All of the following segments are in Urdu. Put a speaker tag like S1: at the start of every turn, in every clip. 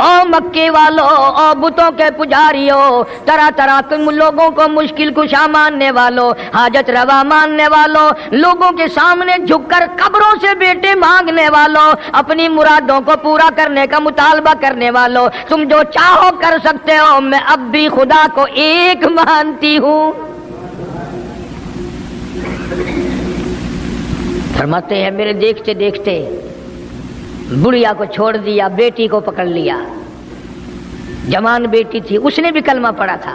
S1: او مکے والوں، او بتوں کے پجاریوں، طرح طرح کے لوگوں کو مشکل کشا ماننے والوں، حاجت روا ماننے والوں، لوگوں کے سامنے جھک کر قبروں سے بیٹے مانگنے والوں، اپنی مرادوں کو پورا کرنے کا مطالبہ کرنے والوں، تم جو چاہو کر سکتے ہو، میں اب بھی خدا کو ایک مانتی ہوں۔ فرماتے ہیں میرے دیکھتے دیکھتے بڑھیا کو چھوڑ دیا، بیٹی کو پکڑ لیا، جوان بیٹی تھی، اس نے بھی کلمہ پڑھا تھا۔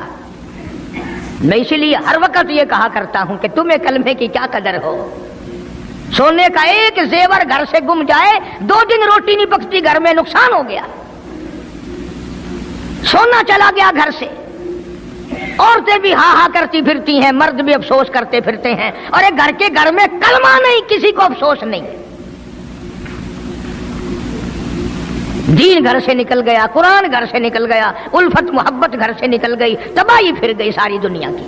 S1: میں اسی لیے ہر وقت یہ کہا کرتا ہوں کہ تمہیں کلمے کی کیا قدر ہو۔ سونے کا ایک زیور گھر سے گم جائے، 2 دن روٹی نہیں پکتی گھر میں، نقصان ہو گیا، سونا چلا گیا گھر سے۔ عورتیں بھی ہاں ہاں کرتی پھرتی ہیں، مرد بھی افسوس کرتے پھرتے ہیں، اور ایک گھر کے گھر میں کلمہ نہیں، کسی کو افسوس نہیں۔ دین گھر سے نکل گیا، قرآن گھر سے نکل گیا، الفت محبت گھر سے نکل گئی، تباہی پھر گئی ساری دنیا کی۔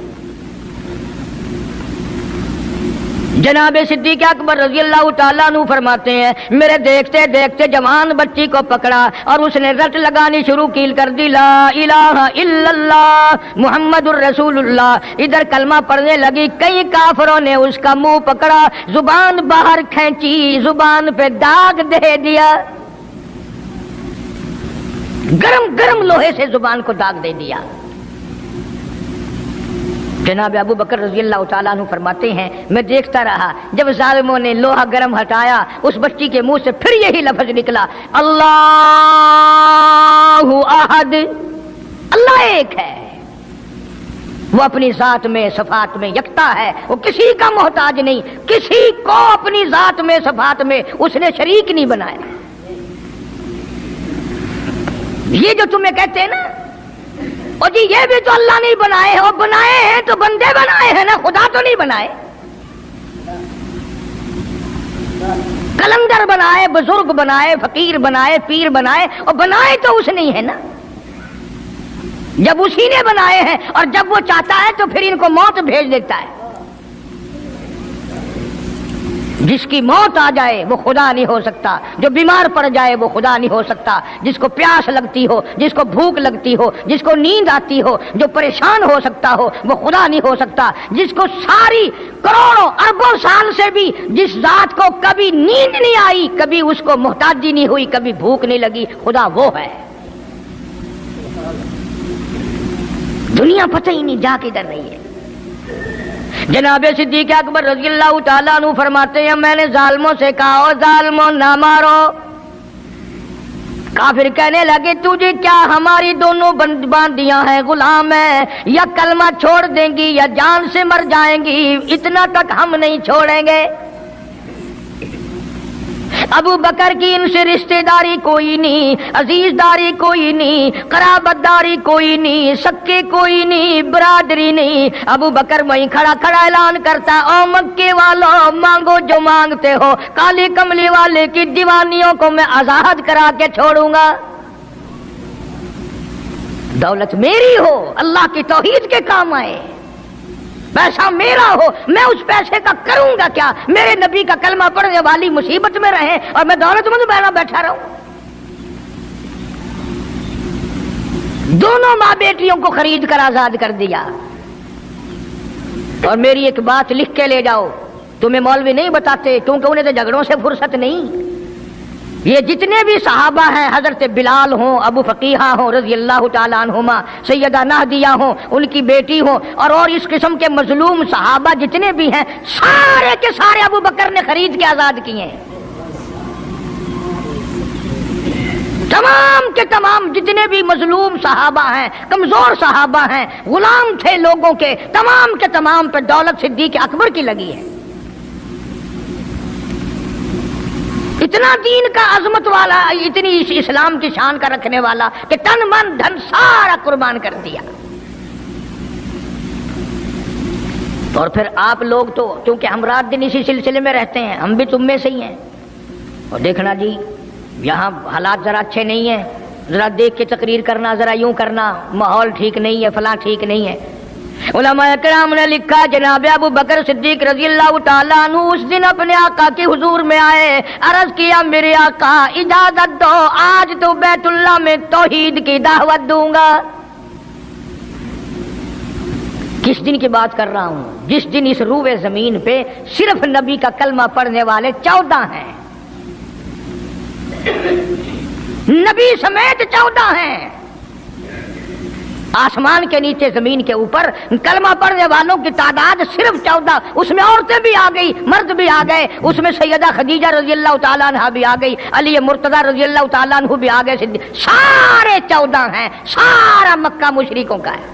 S1: جناب صدیق اکبر رضی اللہ تعالیٰ عنہ فرماتے ہیں میرے دیکھتے دیکھتے جوان بچی کو پکڑا اور اس نے رٹ لگانی شروع کی، کر دی لا الہ الا اللہ محمد الرسول اللہ۔ ادھر کلمہ پڑھنے لگی، کئی کافروں نے اس کا منہ پکڑا، زبان باہر کھینچی، زبان پہ داغ دے دیا، گرم گرم لوہے سے زبان کو داغ دے دیا۔ جناب ابو بکر رضی اللہ تعالیٰ عنہ فرماتے ہیں میں دیکھتا رہا، جب ظالموں نے لوہا گرم ہٹایا، اس بچی کے منہ سے پھر یہی لفظ نکلا، اللہ احد، اللہ ایک ہے، وہ اپنی ذات میں صفات میں یکتا ہے، وہ کسی کا محتاج نہیں، کسی کو اپنی ذات میں صفات میں اس نے شریک نہیں بنایا۔ یہ جو تمہیں کہتے ہیں نا اور جی یہ بھی تو اللہ نہیں بنائے ہیں، وہ بنائے ہیں تو بندے بنائے ہیں نا، خدا تو نہیں بنائے۔ کلندر بنائے، بزرگ بنائے، فقیر بنائے، پیر بنائے، اور بنائے تو اس نہیں ہے نا۔ جب اسی نے بنائے ہیں اور جب وہ چاہتا ہے تو پھر ان کو موت بھیج دیتا ہے۔ جس کی موت آ جائے وہ خدا نہیں ہو سکتا، جو بیمار پڑ جائے وہ خدا نہیں ہو سکتا، جس کو پیاس لگتی ہو، جس کو بھوک لگتی ہو، جس کو نیند آتی ہو، جو پریشان ہو سکتا ہو وہ خدا نہیں ہو سکتا۔ جس کو ساری کروڑوں اربوں سال سے بھی جس ذات کو کبھی نیند نہیں آئی، کبھی اس کو محتاجی نہیں ہوئی، کبھی بھوک نہیں لگی، خدا وہ ہے۔ دنیا پتہ ہی نہیں جا کدھر رہی ہے۔ جناب صدیق اکبر رضی اللہ تعالیٰ عنہ فرماتے ہیں میں نے ظالموں سے کہا او ظالموں نہ مارو۔ کافر کہنے لگے تجھے کیا ہماری دونوں باندیاں ہیں، غلام ہیں، یا کلمہ چھوڑ دیں گی یا جان سے مر جائیں گی، اتنا تک ہم نہیں چھوڑیں گے۔ ابو بکر کی ان سے رشتہ داری کوئی نہیں، عزیز داری کوئی نہیں، قرابت داری کوئی نہیں، سکے کوئی نہیں، برادری نہیں۔ ابو بکر وہیں کھڑا کھڑا اعلان کرتا او مکے والوں مانگو جو مانگتے ہو، کالی کملی والے کی دیوانیوں کو میں آزاد کرا کے چھوڑوں گا۔ دولت میری ہو، اللہ کی توحید کے کام آئے، پیسہ میرا ہو، میں اس پیسے کا کروں گا کیا؟ میرے نبی کا کلمہ پڑھنے والی مصیبت میں رہے اور میں دولت مند بہنا بیٹھا رہوں۔ دونوں ماں بیٹیوں کو خرید کر آزاد کر دیا۔ اور میری ایک بات لکھ کے لے جاؤ، تمہیں مولوی نہیں بتاتے کیونکہ انہیں تو جھگڑوں سے فرصت نہیں۔ یہ جتنے بھی صحابہ ہیں، حضرت بلال ہوں، ابو فقیہہ ہوں رضی اللہ تعالیٰ عنہما، سیدہ نہدیہ ہوں، ان کی بیٹی ہوں، اور اس قسم کے مظلوم صحابہ جتنے بھی ہیں، سارے کے سارے ابو بکر نے خرید کے آزاد کیے ہیں۔ تمام کے تمام جتنے بھی مظلوم صحابہ ہیں، کمزور صحابہ ہیں، غلام تھے لوگوں کے، تمام کے تمام پہ دولت صدیق اکبر کی لگی ہے۔ اتنا دین کا عظمت والا، اتنی اسلام کی شان کا رکھنے والا کہ تن من دھن سارا قربان کر دیا۔ اور پھر آپ لوگ تو کیونکہ ہم رات دن اسی سلسلے میں رہتے ہیں، ہم بھی تم میں سے ہی ہیں، اور دیکھنا جی یہاں حالات ذرا اچھے نہیں ہیں، ذرا دیکھ کے تقریر کرنا، ذرا یوں کرنا، ماحول ٹھیک نہیں ہے، فلاں ٹھیک نہیں ہے۔ علماء کرام نے لکھا جناب ابو بکر صدیق رضی اللہ تعالیٰ عنہ اس دن اپنے آقا کی حضور میں آئے، عرض کیا میرے آقا اجازت دو، آج تو بیت اللہ میں توحید کی دعوت دوں گا۔ کس دن کی بات کر رہا ہوں؟ جس دن اس روئے زمین پہ صرف نبی کا کلمہ پڑھنے والے 14 ہیں، نبی سمیت 14 ہیں۔ آسمان کے نیچے زمین کے اوپر کلمہ پڑھنے والوں کی تعداد صرف 14، اس میں عورتیں بھی آ گئی، مرد بھی آ گئے، اس میں سیدہ خدیجہ رضی اللہ تعالیٰ عنہ بھی آ گئی، علی مرتضیٰ رضی اللہ تعالیٰ عنہ بھی آ گئے، سارے 14 ہیں، سارا مکہ مشرکوں کا ہے۔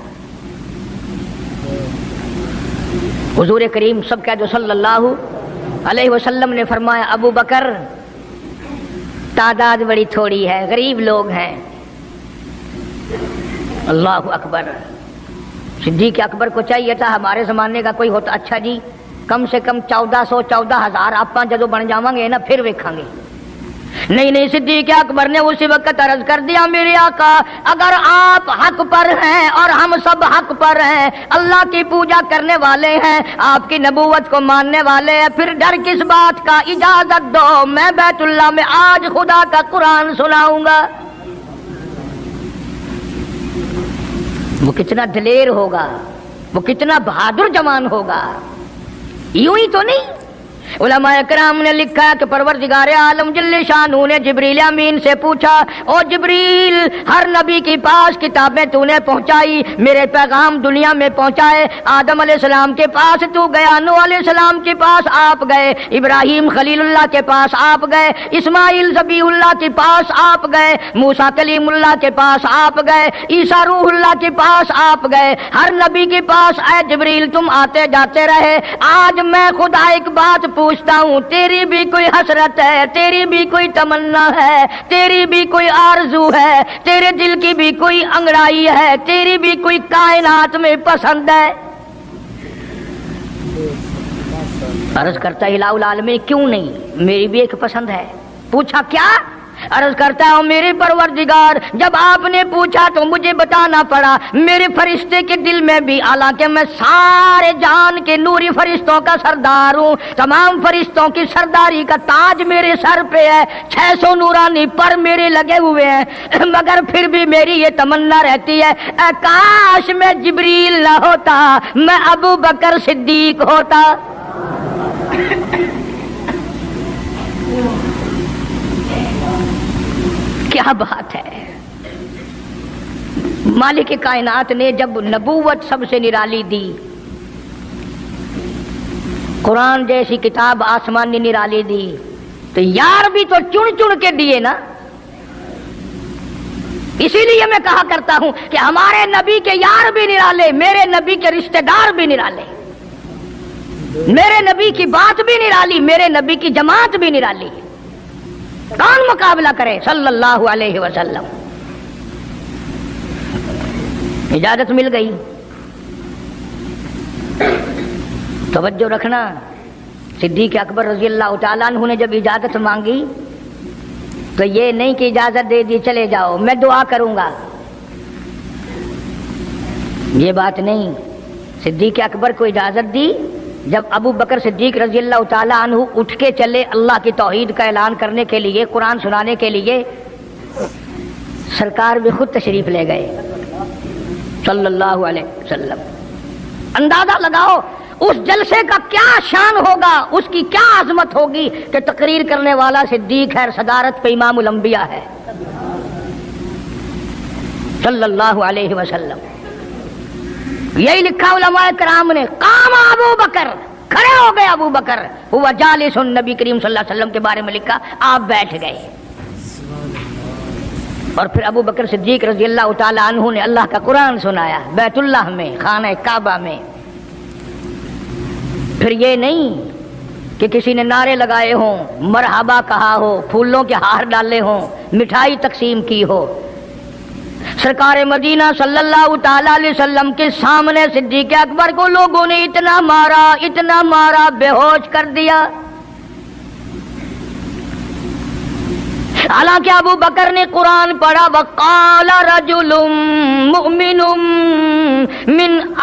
S1: حضور کریم سب کہہ دو صلی اللہ علیہ وسلم نے فرمایا ابو بکر تعداد بڑی تھوڑی ہے، غریب لوگ ہیں۔ اللہ اکبر۔ صدیق اکبر کو چاہیے تھا ہمارے زمانے کا کوئی ہوتا اچھا جی کم سے کم 1400 14,000 آپ جدو بن جاواں گے نا پھر ویکھاں گے۔ نہیں، صدیق اکبر نے اسی وقت عرض کر دیا میرے آقا اگر آپ حق پر ہیں اور ہم سب حق پر ہیں، اللہ کی پوجا کرنے والے ہیں، آپ کی نبوت کو ماننے والے ہیں، پھر ڈر کس بات کا؟ اجازت دو میں بیت اللہ میں آج خدا کا قرآن سناؤں گا۔ وہ کتنا دلیر ہوگا، وہ کتنا بہادر جوان ہوگا، یوں ہی تو نہیں۔ علماء کرام نے لکھا کہ پروردگار عالم جل شانہ نے جبریل امین سے پوچھا او جبریل ہر نبی کے پاس کتابیں تو نے پہنچائی، میرے پیغام دنیا میں پہنچائے، آدم علیہ السلام کے پاس تو گیا، نوح علیہ السلام کے پاس آپ گئے، ابراہیم خلیل اللہ کے پاس آپ گئے، اسماعیل ذبیح اللہ کے پاس آپ گئے، موسیٰ کلیم اللہ کے پاس آپ گئے، عیسیٰ روح اللہ کے پاس آپ گئے، ہر نبی کے پاس اے جبریل تم آتے جاتے رہے۔ آج میں خدا ایک بات پوچھتا ہوں، تیری بھی کوئی حسرت ہے، تیری بھی کوئی تمنا ہے، تیری بھی کوئی آرزو ہے، تیرے دل کی بھی کوئی انگڑائی ہے، تیری بھی کوئی کائنات میں پسند ہے؟ عرض کرتا الہ العالمین کیوں نہیں، میری بھی ایک پسند ہے۔ پوچھا کیا؟ عرض کرتا ہوں میرے پروردگار جب آپ نے پوچھا تو مجھے بتانا پڑا، میرے فرشتے کے دل میں بھی، حالانکہ میں سارے جہان کے نوری فرشتوں کا سردار ہوں، تمام فرشتوں کی سرداری کا تاج میرے سر پہ ہے، 600 نورانی پر میرے لگے ہوئے ہیں، مگر پھر بھی میری یہ تمنا رہتی ہے اے کاش میں جبریل نہ ہوتا، میں ابو بکر صدیق ہوتا۔ کیا بات ہے! مالک کائنات نے جب نبوت سب سے نرالی دی، قرآن جیسی کتاب آسمان نے نرالی دی، تو یار بھی تو چن چن کے دیے نا۔ اسی لیے میں کہا کرتا ہوں کہ ہمارے نبی کے یار بھی نرالے، میرے نبی کے رشتہ دار بھی نرالے، میرے نبی کی بات بھی نرالی، میرے نبی کی جماعت بھی نرالی۔ کون مقابلہ کرے صلی اللہ علیہ وسلم؟ اجازت مل گئی۔ توجہ رکھنا، صدیق اکبر رضی اللہ تعالیٰ عنہ نے جب اجازت مانگی تو یہ نہیں کہ اجازت دے دی چلے جاؤ میں دعا کروں گا، یہ بات نہیں۔ صدیق اکبر کو اجازت دی، جب ابو بکر صدیق رضی اللہ تعالیٰ عنہ اٹھ کے چلے اللہ کی توحید کا اعلان کرنے کے لیے، قرآن سنانے کے لیے، سرکار بھی خود تشریف لے گئے صلی اللہ علیہ وسلم۔ اندازہ لگاؤ اس جلسے کا کیا شان ہوگا، اس کی کیا عظمت ہوگی کہ تقریر کرنے والا صدیق ہے، صدارت پہ امام الانبیاء ہے صلی اللہ علیہ وسلم۔ یہی لکھا علماء کرام نے، قام ابو بکر، کھڑے ہو گئے ابو بکر، ہوا جالس، نبی کریم صلی اللہ علیہ وسلم کے بارے میں لکھا آپ بیٹھ گئے۔ اور پھر ابو بکر صدیق رضی اللہ تعالیٰ عنہ نے اللہ کا قرآن سنایا بیت اللہ میں، خانہ کعبہ میں۔ پھر یہ نہیں کہ کسی نے نعرے لگائے ہوں، مرحبا کہا ہو، پھولوں کے ہار ڈالے ہوں، مٹھائی تقسیم کی ہو۔ سرکار مدینہ صلی اللہ تعالی علیہ وسلم کے سامنے صدیق اکبر کو لوگوں نے اتنا مارا، بے ہوش کر دیا۔ حالانکہ ابو بکر نے قرآن پڑھا، وقال رجل مؤمن من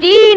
S1: 3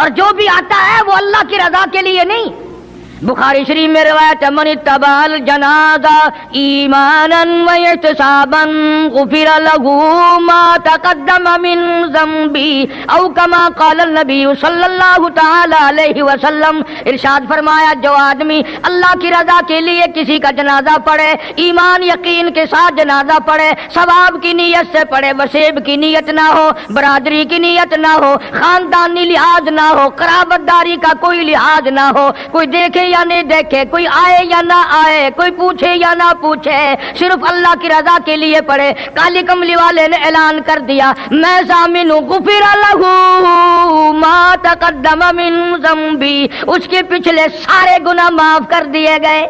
S1: اور جو بھی آتا ہے وہ اللہ کی رضا کے لیے نہیں. بخاری شریف میں روایت من اتبع الجنازہ ایمانا واحتسابا غفر له ما تقدم من ذنبی او کما قال النبی صلی اللہ تعالی علیہ وسلم. ارشاد فرمایا جو آدمی اللہ کی رضا کے لیے کسی کا جنازہ پڑھے, ایمان یقین کے ساتھ جنازہ پڑھے, ثواب کی نیت سے پڑھے, وسیب کی نیت نہ ہو, برادری کی نیت نہ ہو, خاندانی لحاظ نہ ہو, قرابت داری کا کوئی لحاظ نہ ہو, کوئی دیکھے یا نہیں دیکھے, کوئی آئے یا نہ آئے, کوئی پوچھے یا نہ پوچھے, صرف اللہ کی رضا کے لیے پڑھے. کالی کملی والے نے اعلان کر دیا میں ضامن ہوں, غفر لہ ما تقدم من ذنبی, اس کے پچھلے سارے گناہ معاف کر دیے گئے.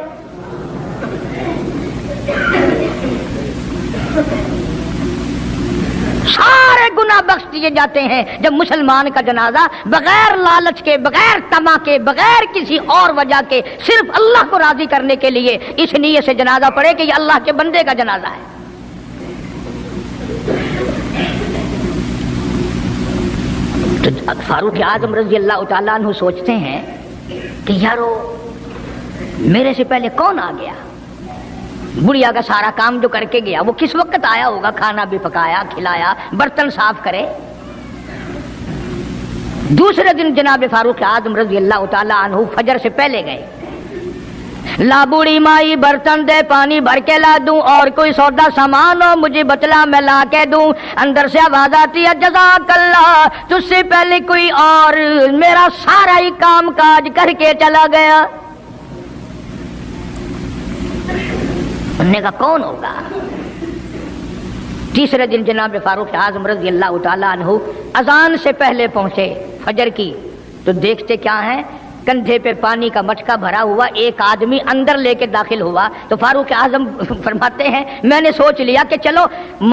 S1: سارے گناہ بخش دیے جاتے ہیں جب مسلمان کا جنازہ بغیر لالچ کے, بغیر طمع کے, بغیر کسی اور وجہ کے, صرف اللہ کو راضی کرنے کے لیے اس نیت سے جنازہ پڑھے کہ یہ اللہ کے بندے کا جنازہ ہے. تو فاروق اعظم رضی اللہ تعالیٰ عنہ سوچتے ہیں کہ یارو میرے سے پہلے کون آ گیا, بڑھیا کا سارا کام جو کر کے گیا وہ کس وقت آیا ہوگا, کھانا بھی پکایا, کھلایا, برتن صاف کرے. دوسرے دن جناب فاروق اعظم رضی اللہ تعالی عنہ فجر سے پہلے گئے. لا بوڑھی مائی برتن دے, پانی بھر کے لا دوں, اور کوئی سودا سامان ہو مجھے بتلا میں لا کے دوں. اندر سے آواز آتی ہے جزاک اللہ, تجھ سے پہلے کوئی اور میرا سارا ہی کام کاج کر کے چلا گیا. انہوں نے کہا کون ہوگا؟ تیسرے دن جناب فاروق اعظم رضی اللہ تعالیٰ عنہ اذان سے پہلے پہنچے فجر کی, تو دیکھتے کیا ہیں, کندھے پہ پانی کا مٹکا بھرا ہوا ایک آدمی اندر لے کے داخل ہوا. تو فاروق اعظم فرماتے ہیں میں نے سوچ لیا کہ چلو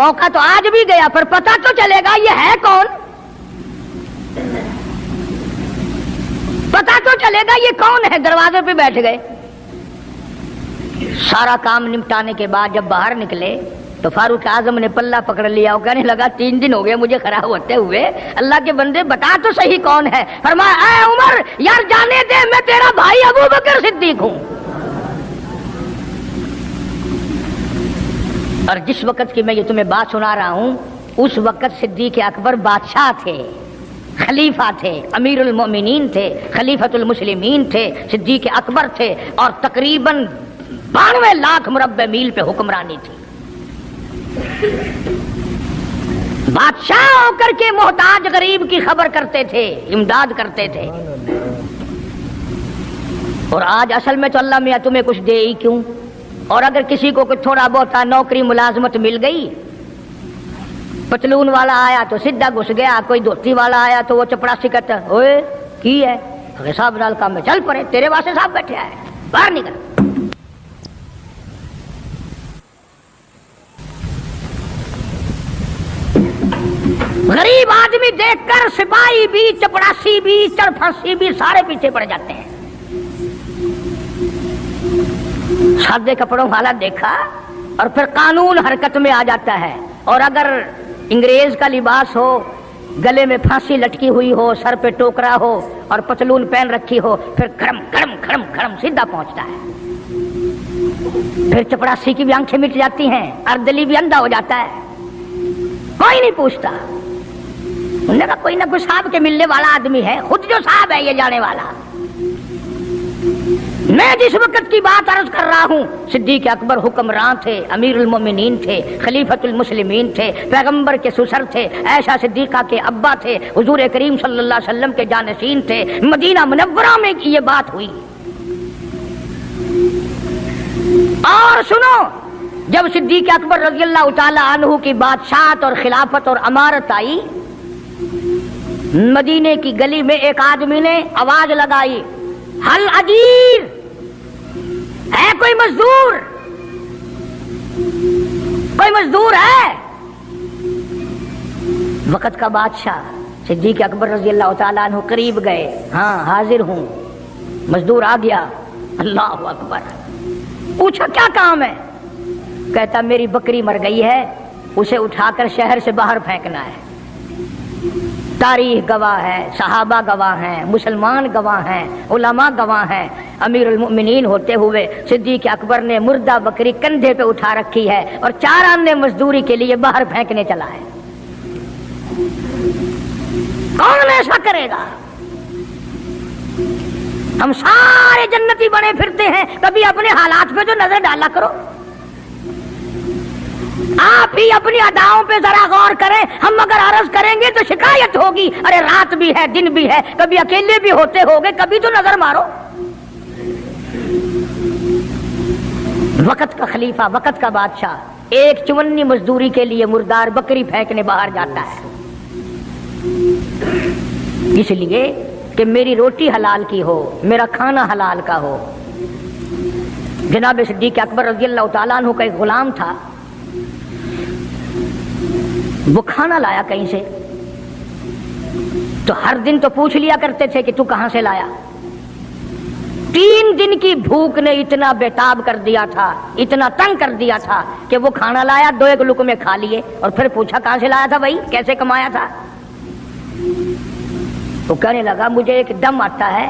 S1: موقع تو آج بھی گیا, پر پتہ تو چلے گا یہ ہے کون, پتہ تو چلے گا یہ کون ہے. دروازے پہ بیٹھ گئے. سارا کام نمٹانے کے بعد جب باہر نکلے تو فاروق اعظم نے پلہ پکڑ لیا اور کہنے لگا 3 دن ہو گئے مجھے کھڑا ہوتے ہوئے, اللہ کے بندے بتا تو صحیح کون ہے. فرمایا اے عمر یار جانے دے, میں تیرا بھائی ابو بکر صدیق ہوں. اور جس وقت کی میں یہ تمہیں بات سنا رہا ہوں اس وقت صدیق اکبر بادشاہ تھے, خلیفہ تھے, امیر المومنین تھے, خلیفۃ المسلمین تھے, صدیق اکبر تھے, اور تقریباً 92 لاکھ مربع میل پہ حکمرانی تھی. بادشاہ ہو کر کے محتاج غریب کی خبر کرتے تھے, امداد کرتے تھے. اور آج اصل میں تو اللہ میاں تمہیں کچھ دے ہی کیوں, اور اگر کسی کو کوئی تھوڑا بہت نوکری ملازمت مل گئی, پتلون والا آیا تو سیدھا گھس گیا, کوئی دھوتی والا آیا تو وہ چپڑا سکتا ہوئے کی ہے صاحب نال کام میں چل پڑے, تیرے واسطے صاحب بیٹھے آئے, باہر نکل. غریب آدمی دیکھ کر سپاہی بھی, چپڑاسی بھی, چرفسی بھی سارے پیچھے پڑ جاتے ہیں. سادے کپڑوں والا دیکھا اور پھر قانون حرکت میں آ جاتا ہے. اور اگر انگریز کا لباس ہو, گلے میں پھانسی لٹکی ہوئی ہو, سر پہ ٹوکرا ہو اور پتلون پہن رکھی ہو, پھر کھڑم کھڑم کھڑم کھڑم سیدھا پہنچتا ہے. پھر چپڑاسی کی بھی آنکھیں مٹ جاتی ہیں, اردلی بھی اندھا ہو جاتا ہے, کوئی نہیں پوچھتا. انہوں نے کہا کوئی نہ کوئی صاحب کے ملنے والا آدمی ہے, خود جو صاحب ہے یہ جانے والا. میں جس وقت کی بات عرض کر رہا ہوں صدیق اکبر حکمران تھے, امیر المومنین تھے, خلیفۃ المسلمین تھے, پیغمبر کے سسر تھے, عائشہ صدیقہ کے ابا تھے, حضور کریم صلی اللہ علیہ وسلم کے جانشین تھے. مدینہ منورہ میں یہ بات ہوئی. اور سنو, جب صدیق اکبر رضی اللہ تعالی عنہ کی بادشاہت اور خلافت اور امارت آئی, مدینے کی گلی میں ایک آدمی نے آواز لگائی, حل اجیر ہے کوئی مزدور, کوئی مزدور ہے. وقت کا بادشاہ صدیق اکبر رضی اللہ تعالیٰ عنہ قریب گئے, ہاں حاضر ہوں. مزدور آ گیا, اللہ اکبر. پوچھا کیا کام ہے؟ کہتا میری بکری مر گئی ہے, اسے اٹھا کر شہر سے باہر پھینکنا ہے. تاریخ گواہ ہے، صحابہ گواہ ہیں، مسلمان گواہ ہیں، علماء گواہ ہیں، امیر المؤمنین ہوتے ہوئے صدیق اکبر نے مردہ بکری کندھے پہ اٹھا رکھی ہے اور 4 آنے مزدوری کے لیے باہر پھینکنے چلا ہے۔ کون ایسا کرے گا؟ ہم سارے جنتی بنے پھرتے ہیں، کبھی اپنے حالات پہ تو نظر ڈالا کرو، آپ ہی اپنی اداؤں پہ ذرا غور کریں۔ ہم اگر عرض کریں گے تو شکایت ہوگی، ارے رات بھی ہے دن بھی ہے، کبھی اکیلے بھی ہوتے ہوگے، کبھی تو نظر مارو۔ وقت کا خلیفہ، وقت کا بادشاہ ایک چونی مزدوری کے لیے مردار بکری پھینکنے باہر جاتا ہے، اس لیے کہ میری روٹی حلال کی ہو، میرا کھانا حلال کا ہو۔ جناب صدیق اکبر رضی اللہ تعالیٰ عنہ کا ایک غلام تھا، وہ کھانا لایا کہیں سے، تو ہر دن تو پوچھ لیا کرتے تھے کہ تو کہاں سے لایا۔ 3 دن کی بھوک نے اتنا بےتاب کر دیا تھا، اتنا تنگ کر دیا تھا کہ وہ کھانا لایا، 2 لقمے کھا لیے اور پھر پوچھا کہاں سے لایا تھا بھائی، کیسے کمایا تھا؟ وہ کہنے لگا مجھے ایک دم آتا ہے،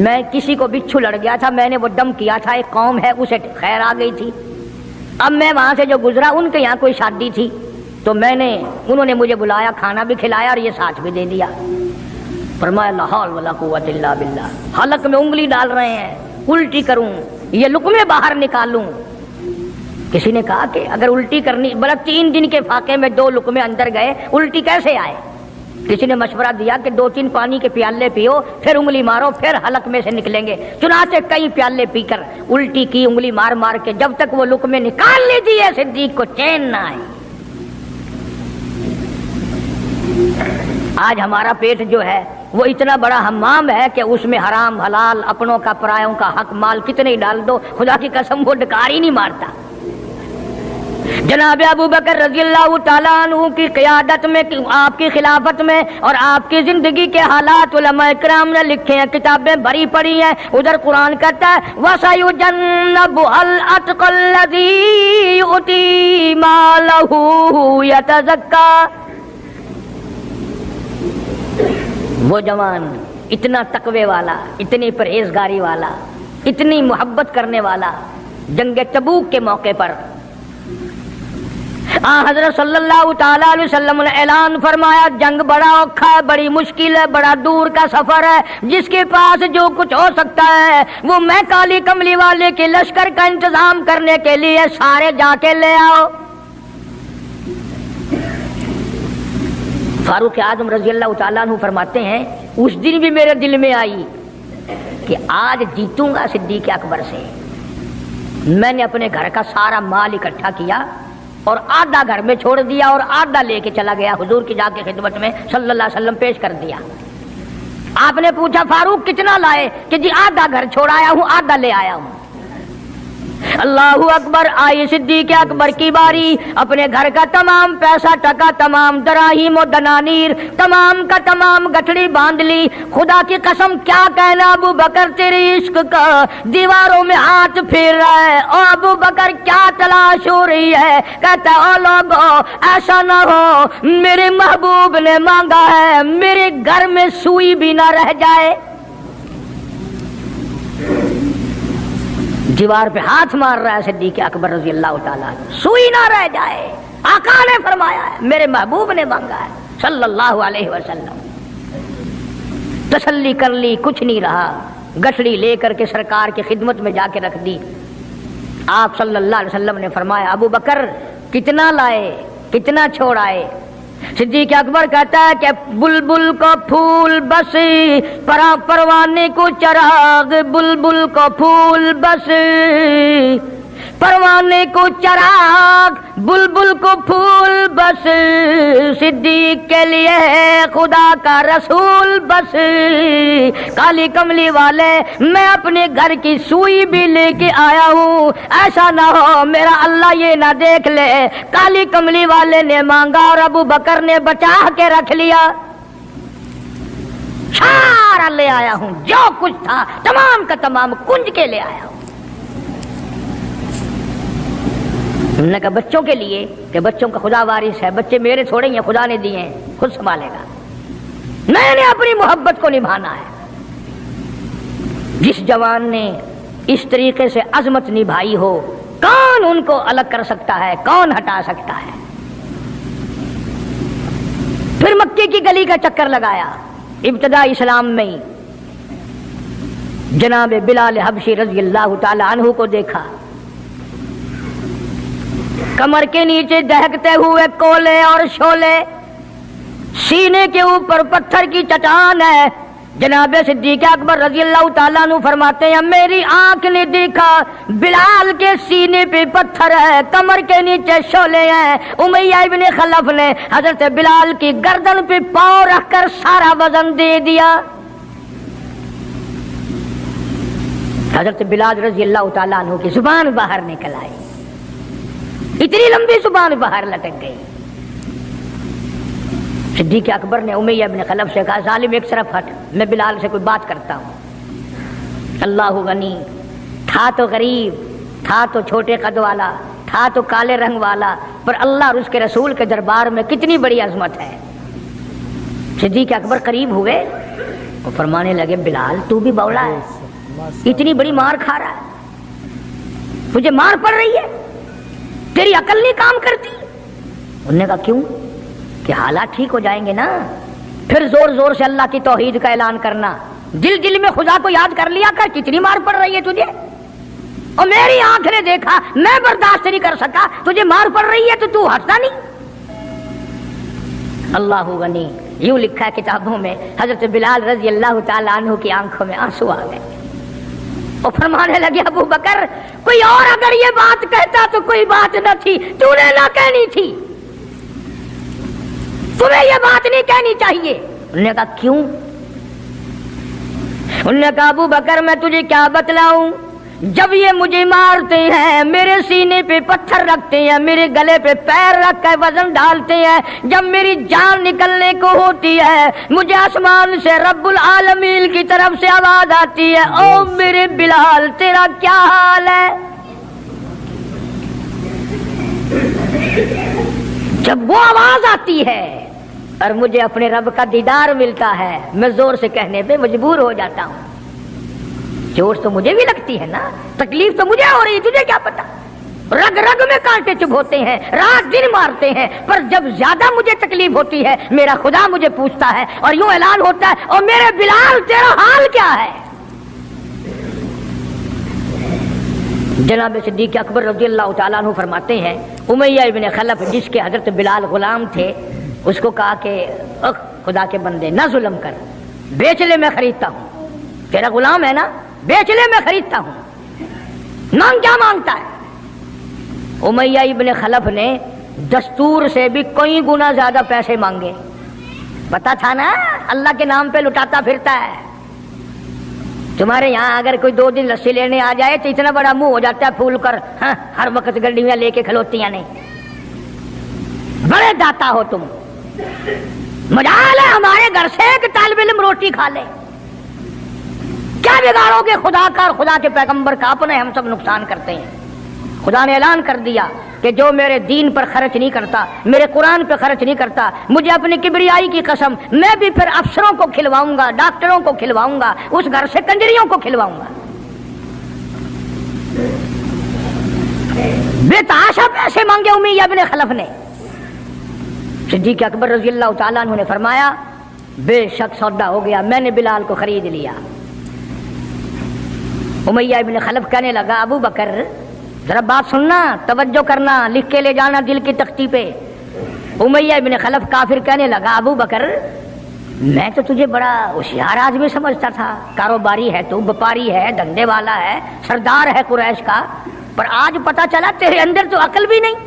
S1: میں کسی کو بچھو لڑ گیا تھا، میں نے وہ دم کیا تھا، ایک قوم ہے اسے خیر آ گئی تھی، اب میں وہاں سے جو گزرا ان کے یہاں کوئی شادی تھی تو انہوں نے مجھے بلایا، کھانا بھی کھلایا اور یہ ساتھ بھی دے دیا۔ فرمایا لا حول ولا قوت الا باللہ، حلق میں انگلی ڈال رہے ہیں، الٹی کروں، یہ لقمے باہر نکالوں۔ کسی نے کہا کہ اگر الٹی کرنی، بلا 3 دن کے فاقے میں 2 لقمے اندر گئے، الٹی کیسے آئے؟ کسی نے مشورہ دیا کہ 2-3 پانی کے پیالے پیو، پھر انگلی مارو، پھر حلق میں سے نکلیں گے۔ چنانچہ کئی پیالے پی کر الٹی کی، انگلی مار مار کے، جب تک وہ لقمے نکال لی دیے صدیق کو چین نہ آئی۔ آج ہمارا پیٹ جو ہے وہ اتنا بڑا حمام ہے کہ اس میں حرام حلال، اپنوں کا پرایوں کا حق مال کتنے ہی ڈال دو، خدا کی قسم وہ ڈکار ہی نہیں مارتا۔ جناب ابو بکر رضی اللہ تعالیٰ عنہ کی قیادت میں، آپ کی خلافت میں اور آپ کی زندگی کے حالات علماء کرام نے لکھے ہیں، کتابیں بھری پڑی ہیں۔ ادھر قرآن کہتا ہے وَسَيُجَنَّبُهَا الْأَتْقَى الَّذِي يُؤْتِي مَالَهُ يَتَزَكَّى، وہ جوان اتنا تقوی والا، اتنی پرہیزگاری والا، اتنی محبت کرنے والا، جنگ تبوک کے موقع پر حضرت صلی اللہ تعالیٰ علیہ وسلم نے اعلان فرمایا جنگ بڑا اوکھا ہے، بڑی مشکل ہے، بڑا دور کا سفر ہے، جس کے پاس جو کچھ ہو سکتا ہے وہ میں کالی کملی والے کے لشکر کا انتظام کرنے کے لیے سارے جا کے لے آؤ۔ فاروق اعظم رضی اللہ تعالیٰ عنہ فرماتے ہیں اس دن بھی میرے دل میں آئی کہ آج جیتوں گا صدیق اکبر سے۔ میں نے اپنے گھر کا سارا مال اکٹھا کیا اور آدھا گھر میں چھوڑ دیا اور آدھا لے کے چلا گیا، حضور کی جا کے خدمت میں صلی اللہ علیہ وسلم پیش کر دیا۔ آپ نے پوچھا فاروق کتنا لائے؟ کہ جی آدھا گھر چھوڑایا ہوں، آدھا لے آیا ہوں۔ اللہ اکبر، آئی صدیق اکبر کی باری، اپنے گھر کا تمام پیسہ ٹکا، تمام دراہیم و دنانیر، تمام کا تمام گٹھڑی باندھ لی۔ خدا کی قسم کیا کہنا ابو بکر تیری عشق کا، دیواروں میں ہاتھ پھیر رہا ہے۔ او ابو بکر کیا تلاش ہو رہی ہے؟ کہتا ہے او لوگو ایسا نہ ہو میرے محبوب نے مانگا ہے میرے گھر میں سوئی بھی نہ رہ جائے۔ دیوار پہ ہاتھ مار رہا ہے صدیق اکبر رضی اللہ تعالیٰ، سوئی نہ رہ جائے۔ آقا نے فرمایا ہے، میرے محبوب نے مانگا ہے صلی اللہ علیہ وسلم۔ تسلی کر لی، کچھ نہیں رہا، گٹھڑی لے کر کے سرکار کی خدمت میں جا کے رکھ دی۔ آپ صلی اللہ علیہ وسلم نے فرمایا ابو بکر کتنا لائے، کتنا چھوڑائے؟ صدیق اکبر کہتا ہے کہ بلبل کو پھول بس پروانے کو چراغ، بلبل کو پھول بس پروانے کو چراغ، بلبل کو پھول بس صدیق کے لیے خدا کا رسول بس۔ کالی کملی والے میں اپنے گھر کی سوئی بھی لے کے آیا ہوں، ایسا نہ ہو میرا اللہ یہ نہ دیکھ لے کالی کملی والے نے مانگا اور ابو بکر نے بچا کے رکھ لیا۔ سارا لے آیا ہوں، جو کچھ تھا تمام کا تمام کنج کے لے آیا ہوں۔ انہوں نے کہا بچوں کے لیے کہ بچوں کا خدا وارث ہے، بچے میرے تھوڑے ہی ہیں، خدا نے دیے ہیں، خود سنبھالے گا، میں نے اپنی محبت کو نبھانا ہے۔ جس جوان نے اس طریقے سے عظمت نبھائی ہو، کون ان کو الگ کر سکتا ہے، کون ہٹا سکتا ہے؟ پھر مکے کی گلی کا چکر لگایا، ابتدا اسلام میں ہی جناب بلال حبشی رضی اللہ تعالی عنہ کو دیکھا، کمر کے نیچے دہکتے ہوئے کولے اور شولے، سینے کے اوپر پتھر کی چٹان ہے۔ جناب صدیق اکبر رضی اللہ تعالیٰ عنہ فرماتے ہیں میری آنکھ نے دیکھا بلال کے سینے پہ پتھر ہے، کمر کے نیچے شولے ہیں۔ امیہ ابن خلف نے حضرت بلال کی گردن پہ پاؤں رکھ کر سارا وزن دے دیا۔ حضرت بلال رضی اللہ تعالیٰ عنہ کی زبان باہر نکل آئی، اتنی لمبی زبان باہر لٹک گئی۔ صدیق اکبر نے امیہ بن خلف سے کہا ظالم ایک طرف ہٹ، میں بلال سے کوئی بات کرتا ہوں۔ اللہ غنی، تھا تو غریب، تھا تو چھوٹے قد والا، تھا تو کالے رنگ والا، پر اللہ اور اس کے رسول کے دربار میں کتنی بڑی عظمت ہے۔ صدیق اکبر قریب ہوئے، وہ فرمانے لگے بلال تو بھی بولا ہے، اتنی بڑی مار کھا رہا ہے، تجھے مار پڑ رہی ہے، تیری عقل نہیں کام کرتی؟ انہوں نے کہا کیوں؟ کہ حالات ٹھیک ہو جائیں گے نا، پھر زور زور سے اللہ کی توحید کا اعلان کرنا، دل دل میں خدا کو یاد کر لیا کر، کتنی مار پڑ رہی ہے تجھے، اور میری آنکھ نے دیکھا، میں برداشت نہیں کر سکا، تجھے مار پڑ رہی ہے تو ہٹتا نہیں۔ اللہ غنی، یوں لکھا ہے کتابوں میں حضرت بلال رضی اللہ تعالیٰ عنہ کی آنکھوں میں آنسو آ گئے، وہ فرمانے لگے ابو بکر کوئی اور اگر یہ بات کہتا تو کوئی بات نہ تھی، تو نے نہ کہنی تھی، تمہیں یہ بات نہیں کہنی چاہیے۔ انہوں نے کہا کیوں؟ انہوں نے کہا ابو بکر میں تجھے کیا بتلاؤں، جب یہ مجھے مارتے ہیں میرے سینے پہ پتھر رکھتے ہیں، میرے گلے پہ پیر رکھ کر وزن ڈالتے ہیں، جب میری جان نکلنے کو ہوتی ہے مجھے آسمان سے رب العالمین کی طرف سے آواز آتی ہے او میرے بلال تیرا کیا حال ہے؟ جب وہ آواز آتی ہے اور مجھے اپنے رب کا دیدار ملتا ہے، میں زور سے کہنے پہ مجبور ہو جاتا ہوں۔ چوٹ تو مجھے بھی لگتی ہے نا، تکلیف تو مجھے ہو رہی ہے، تجھے کیا پتا؟ رگ رگ میں کانٹے چبھوتے ہیں، رات دن مارتے ہیں، پر جب زیادہ مجھے تکلیف ہوتی ہے میرا خدا مجھے پوچھتا ہے اور یوں اعلان ہوتا ہے اور میرے بلال تیرا حال کیا ہے؟ جناب صدیق اکبر رضی اللہ تعالیٰ عنہ فرماتے ہیں امیہ ابن خلف جس کے حضرت بلال غلام تھے اس کو کہا کہ خدا کے بندے نہ ظلم کر، بیچ لے میں خریدتا ہوں، تیرا غلام ہے نا، بیچ لے میں خریدتا ہوں، مانگ کیا مانگتا ہے؟ امیہ ابن خلف نے دستور سے بھی کئی گنا زیادہ پیسے مانگے، پتا تھا نا اللہ کے نام پہ لٹاتا پھرتا ہے۔ تمہارے یہاں اگر کوئی 2 دن لسی لینے آ جائے تو اتنا بڑا منہ ہو جاتا ہے پھول کر، ہر وقت گڈیاں لے کے کھلوتیاں نہیں، بڑے داتا ہو تم، مجال ہے ہمارے گھر سے ایک طالب علم روٹی کھا لے، کیا بگاڑو گے خدا کا اور خدا کے پیغمبر کا؟ اپنے ہم سب نقصان کرتے ہیں۔ خدا نے اعلان کر دیا کہ جو میرے دین پر خرچ نہیں کرتا، میرے قرآن پہ خرچ نہیں کرتا، مجھے اپنی کبریائی کی قسم میں بھی پھر افسروں کو کھلواؤں گا، ڈاکٹروں کو کھلواؤں گا، اس گھر سے کنجریوں کو کھلواؤں گا۔ بے تحاشا پیسے مانگے امیہ ابن خلف نے۔ صدیق اکبر رضی اللہ تعالیٰ عنہ نے فرمایا بے شک سودا ہو گیا، میں نے بلال کو خرید لیا۔ امیہ ابن خلف کہنے لگا ابو بکر ذرا بات سننا، توجہ کرنا، لکھ کے لے جانا دل کی تختی پہ۔ امیہ ابن خلف کافر کہنے لگا ابو بکر میں تو تجھے بڑا ہوشیار آدمی سمجھتا تھا، کاروباری ہے تو، وپاری ہے، دھندے والا ہے، سردار ہے قریش کا، پر آج پتا چلا تیرے اندر تو عقل بھی نہیں۔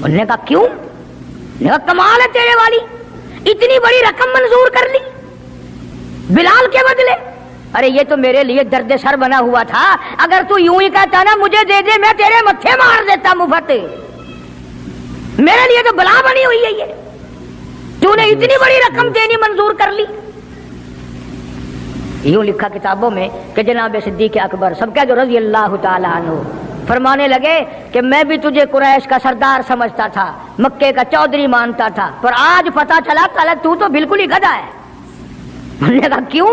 S1: انہوں نے کہا کیوں؟ انہوں نے کہا کمال ہے تیرے والی، اتنی بڑی رقم منظور کر لی بلال کے بدلے۔ ارے یہ تو میرے لیے درد سر بنا ہوا تھا، اگر تو یوں ہی کہتا نا مجھے دے دے میں تیرے متھے مار دیتا مفت، میرے لیے تو بلا بنی ہوئی ہے یہ، تو نے اتنی بڑی رقم دینی منظور کر لی۔ یوں لکھا کتابوں میں کہ جناب صدیق اکبر سب کہہ دو رضی اللہ تعالیٰ عنہ فرمانے لگے کہ میں بھی تجھے قریش کا سردار سمجھتا تھا، مکے کا چودھری مانتا تھا، پر آج پتا چلا تو تو بالکل ہی گدھا ہے۔ میں نے کہا کیوں؟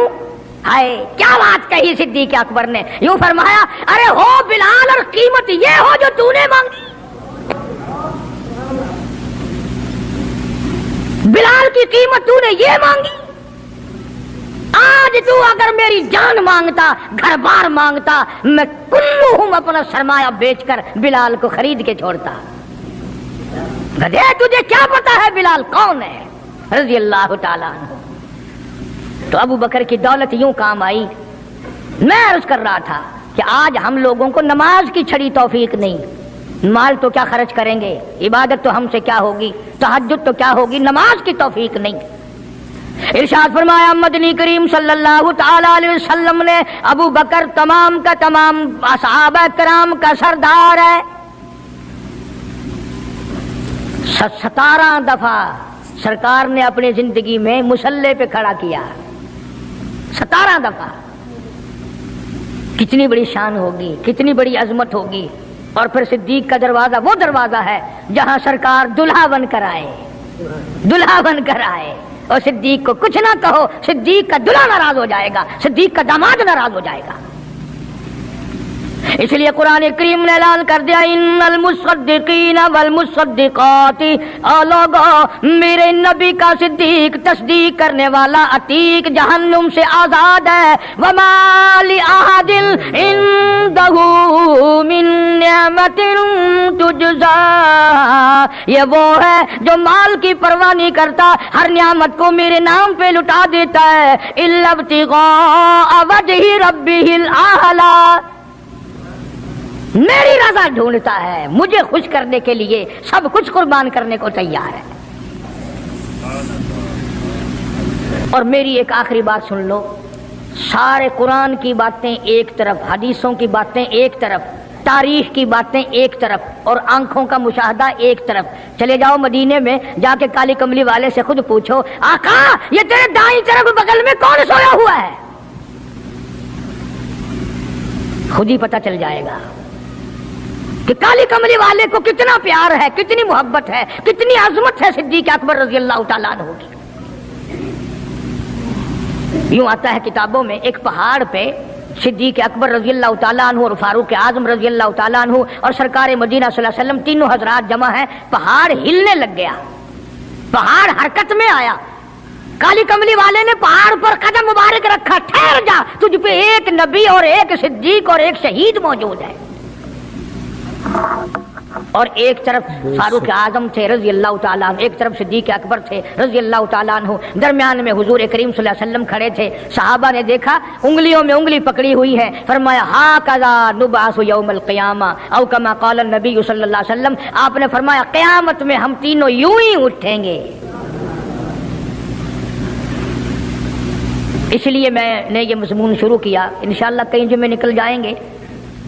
S1: ہائے کیا بات کہی صدیق اکبر نے، یوں فرمایا ارے ہو بلال اور قیمت یہ ہو جو تو نے مانگی، بلال کی قیمت تو نے یہ مانگی، آج تو اگر میری جان مانگتا، گھر بار مانگتا، میں کلہم اپنا سرمایہ بیچ کر بلال کو خرید کے چھوڑتا۔ گدھے تجھے کیا پتا ہے بلال کون ہے؟ رضی اللہ تعالیٰ عنہ۔ تو ابو بکر کی دولت یوں کام آئی۔ میں عرض کر رہا تھا کہ آج ہم لوگوں کو نماز کی چھڑی توفیق نہیں، مال تو کیا خرچ کریں گے، عبادت تو ہم سے کیا ہوگی، تہجد تو کیا ہوگی، نماز کی توفیق نہیں۔ ارشاد فرمایا مدنی کریم صلی اللہ تعالی علیہ وسلم نے ابو بکر تمام کا تمام صحابہ کرام کا سردار ہے۔ 17 دفعہ سرکار نے اپنی زندگی میں مصلی پہ کھڑا کیا، 17 دفعہ۔ کتنی بڑی شان ہوگی، کتنی بڑی عظمت ہوگی۔ اور پھر صدیق کا دروازہ وہ دروازہ ہے جہاں سرکار دلہا بن کر آئے، دلہا بن کر آئے۔ اور صدیق کو کچھ نہ کہو، صدیق کا دلہا ناراض ہو جائے گا، صدیق کا داماد ناراض ہو جائے گا۔ اس لیے قرآن کریم نے اعلان کر دیا ان المصدقین والمصدقات، اور لوگو میرے نبی کا صدیق تصدیق کرنے والا عتیق جہنم سے آزاد ہے۔ وما لأحد عنده من نعمت تجزا، یہ وہ ہے جو مال کی پرواہ نہیں کرتا، ہر نعمت کو میرے نام پہ لٹا دیتا ہے۔ الا ابتغاء وجہ ربہ الاعلی، میری رضا ڈھونڈتا ہے، مجھے خوش کرنے کے لیے سب کچھ قربان کرنے کو تیار ہے۔ اور میری ایک آخری بات سن لو، سارے قرآن کی باتیں ایک طرف، حدیثوں کی باتیں ایک طرف، تاریخ کی باتیں ایک طرف، اور آنکھوں کا مشاہدہ ایک طرف۔ چلے جاؤ مدینے میں، جا کے کالی کملی والے سے خود پوچھو آقا یہ تیرے دائیں طرف بغل میں کون سویا ہوا ہے، خود ہی پتہ چل جائے گا کہ کالی کملی والے کو کتنا پیار ہے، کتنی محبت ہے، کتنی عظمت ہے صدیق اکبر رضی اللہ تعالیٰ عنہ کی۔ یوں آتا ہے کتابوں میں، ایک پہاڑ پہ صدیق اکبر رضی اللہ تعالیٰ عنہ اور فاروق اعظم رضی اللہ تعالیٰ عنہ اور سرکار مدینہ صلی اللہ علیہ وسلم تینوں حضرات جمع ہیں، پہاڑ ہلنے لگ گیا، پہاڑ حرکت میں آیا۔ کالی کملی والے نے پہاڑ پر قدم مبارک رکھا، ٹھہر جا، تجھ پہ ایک نبی اور ایک صدیق اور ایک شہید موجود ہے۔ اور ایک طرف فاروق اعظم تھے رضی اللہ تعالیٰ عنہ، ایک طرف صدیق اکبر تھے رضی اللہ تعالیٰ عنہ، درمیان میں حضور کریم صلی اللہ علیہ وسلم کھڑے تھے۔ صحابہ نے دیکھا انگلیوں میں انگلی پکڑی ہوئی ہے، فرمایا ہاکذا نبعث یوم القیامہ، او کما قال النبی صلی اللہ علیہ وسلم، آپ نے فرمایا قیامت میں ہم تینوں یوں ہی اٹھیں گے۔ اس لیے میں نے یہ مضمون شروع کیا، انشاءاللہ کئی جمعے نکل جائیں گے۔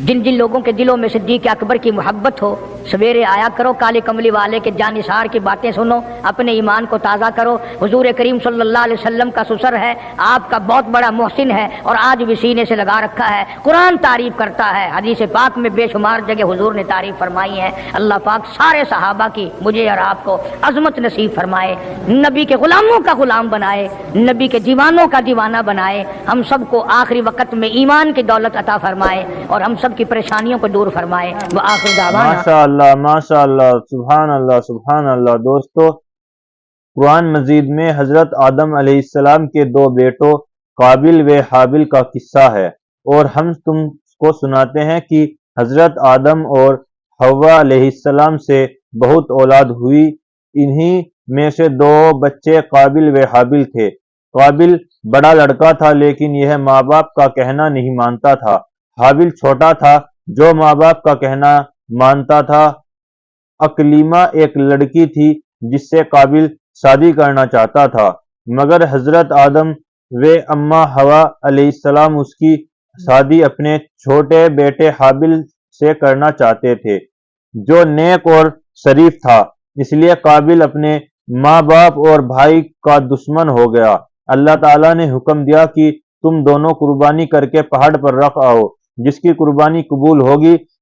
S1: جن جن لوگوں کے دلوں میں صدیق اکبر کی محبت ہو، سویرے آیا کرو، کالی کملی والے کے جانثار کی باتیں سنو، اپنے ایمان کو تازہ کرو۔ حضور کریم صلی اللہ علیہ وسلم کا سسر ہے، آپ کا بہت بڑا محسن ہے، اور آج بھی سینے سے لگا رکھا ہے، قرآن تعریف کرتا ہے، حدیث پاک میں بے شمار جگہ حضور نے تعریف فرمائی ہے۔ اللہ پاک سارے صحابہ کی مجھے اور آپ کو عظمت نصیب فرمائے، نبی کے غلاموں کا غلام بنائے، نبی کے دیوانوں کا دیوانہ بنائے، ہم سب کو آخری وقت میں ایمان کی دولت عطا فرمائے، اور ہم سب کی پریشانیوں کو دور فرمائے۔ وآخر دعوانا
S2: ماشاءاللہ ماشاءاللہ، سبحان اللہ سبحان اللہ۔ دوستو، قرآن مجید میں حضرت آدم علیہ السلام کے 2 بیٹوں قابل و حابل کا قصہ ہے، اور ہم تم کو سناتے ہیں کہ حضرت آدم اور حوا علیہ السلام سے بہت اولاد ہوئی، انہی میں سے 2 بچے قابل و حابل تھے۔ قابل بڑا لڑکا تھا، لیکن یہ ماں باپ کا کہنا نہیں مانتا تھا۔ حابل چھوٹا تھا، جو ماں باپ کا کہنا مانتا تھا۔ اکلیمہ ایک لڑکی تھی جس سے قابل شادی کرنا چاہتا تھا، مگر حضرت آدم و اماں حوا علیہ السلام اس کی شادی اپنے چھوٹے بیٹے حابل سے کرنا چاہتے تھے، جو نیک اور شریف تھا۔ اس لیے قابل اپنے ماں باپ اور بھائی کا دشمن ہو گیا۔ اللہ تعالیٰ نے حکم دیا کہ تم دونوں قربانی کر کے پہاڑ پر رکھ آؤ، جس کی قربانی قبول ہوگی